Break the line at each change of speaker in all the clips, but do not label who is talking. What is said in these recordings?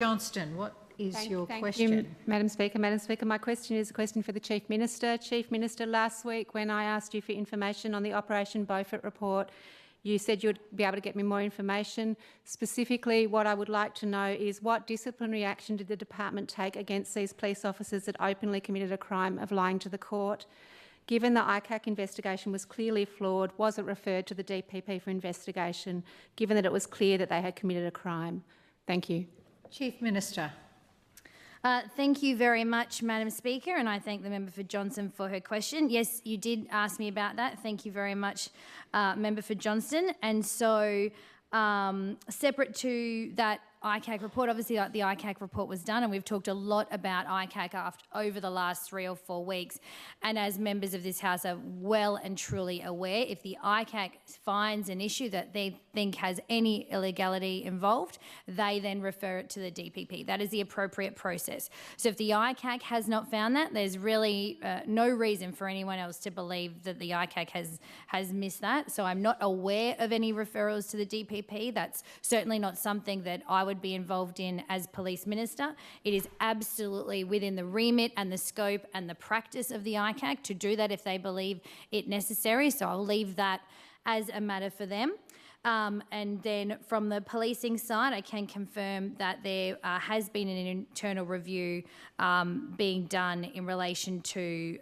Johnston, what is your
Thank
question?
you, Madam Speaker. Madam Speaker, my question is a question for the Chief Minister. Chief Minister, last week when I asked you for information on the Operation Beaufort report, you said you'd be able to get me more information. Specifically, what I would like to know is what disciplinary action did the department take against these police officers that openly committed a crime of lying to the court? Given the 𝒋𝒔𝒕 investigation was clearly flawed, was it referred to the DPP for investigation, given that it was clear that they had committed a crime? Thank you.
Chief Minister.
Thank you very much, Madam Speaker, and I thank the member for Johnston for her question. Yes, you did ask me about that. Thank you very much, member for Johnston. And so, separate to that 𝒋𝒔𝒕 report, obviously the 𝒋𝒔𝒕 report was done, and we've talked a lot about 𝒋𝒔𝒕 over the last 3 or 4 weeks. And as members of this House are well and truly aware, if the 𝒋𝒔𝒕 finds an issue that they think has any illegality involved, they then refer it to the DPP. That is the appropriate process. So if the 𝒋𝒔𝒕 has not found that, there's really no reason for anyone else to believe that the 𝒋𝒔𝒕 has missed that. So I'm not aware of any referrals to the DPP. That's certainly not something that I would be involved in as Police Minister. It is absolutely within the remit and the scope and the practice of the 𝒋𝒔𝒕 to do that if they believe it necessary. So I'll leave that as a matter for them. And then from the policing side, I can confirm that there has been an internal review being done in relation to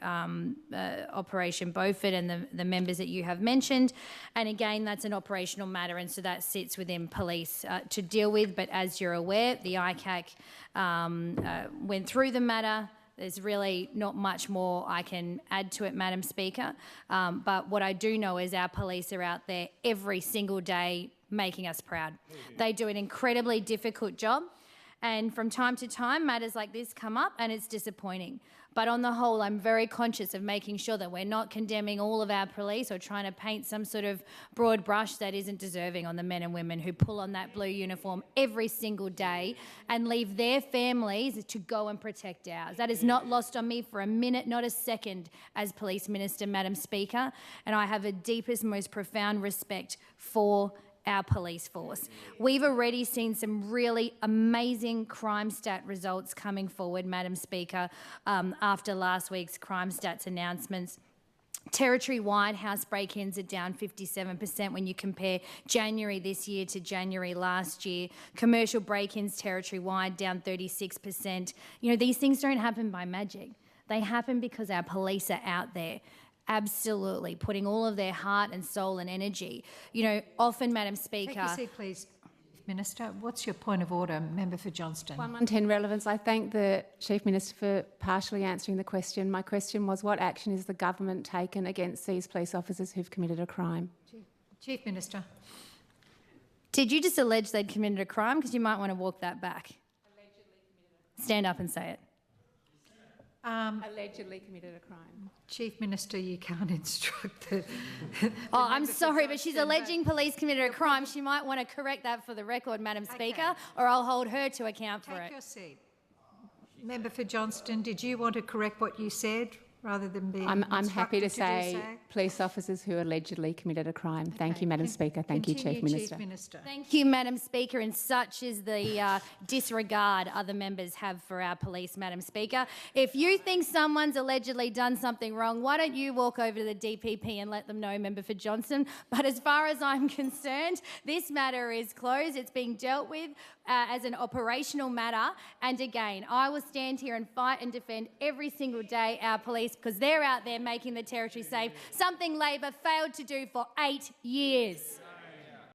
Operation Beaufort and the members that you have mentioned. And again, that's an operational matter, and so that sits within police to deal with. But as you're aware, the 𝒋𝒔𝒕 went through the matter. There's really not much more I can add to it, Madam Speaker. But what I do know is our police are out there every single day making us proud. They do an incredibly difficult job. And from time to time, matters like this come up and it's disappointing. But on the whole, I'm very conscious of making sure that we're not condemning all of our police or trying to paint some sort of broad brush that isn't deserving on the men and women who pull on that blue uniform every single day and leave their families to go and protect ours. That is not lost on me for a minute, not a second, as Police Minister, Madam Speaker. And I have a deepest, most profound respect for our police force. We've already seen some really amazing crime stat results coming forward, Madam Speaker, after last week's crime stats announcements. Territory-wide house break-ins are down 57% when you compare January this year to January last year. Commercial break-ins territory-wide down 36%. You know, these things don't happen by magic. They happen because our police are out there, absolutely putting all of their heart and soul and energy. You know, often, Madam Speaker—
Take your seat, please, Minister. What's your point of order, member for Johnston?
110 relevance. I thank the Chief Minister for partially answering the question. My question was, what action is the government taken against these police officers who've committed a crime?
Chief Minister.
Did you just allege they'd committed a crime? Because you might want to walk that back. Stand up and say it.
Allegedly committed a crime.
Chief Minister, you can't instruct the
Oh, I'm sorry, but she's alleging police committed a crime. She might want to correct that for the record, Madam Speaker, or I'll hold her to account for it.
Take your seat. Member for Johnston, did you want to correct what you said rather than being
I'm happy to say
so?
police officers who allegedly committed a crime. Thank you, Madam Speaker. Thank you, Chief Minister.
Thank you, Madam Speaker, and such is the disregard other members have for our police, Madam Speaker. If you think someone's allegedly done something wrong, why don't you walk over to the DPP and let them know, Member for Johnston? But as far as I'm concerned, this matter is closed. It's being dealt with as an operational matter. And again, I will stand here and fight and defend every single day our police, because they're out there making the territory safe, something Labor failed to do for 8 years.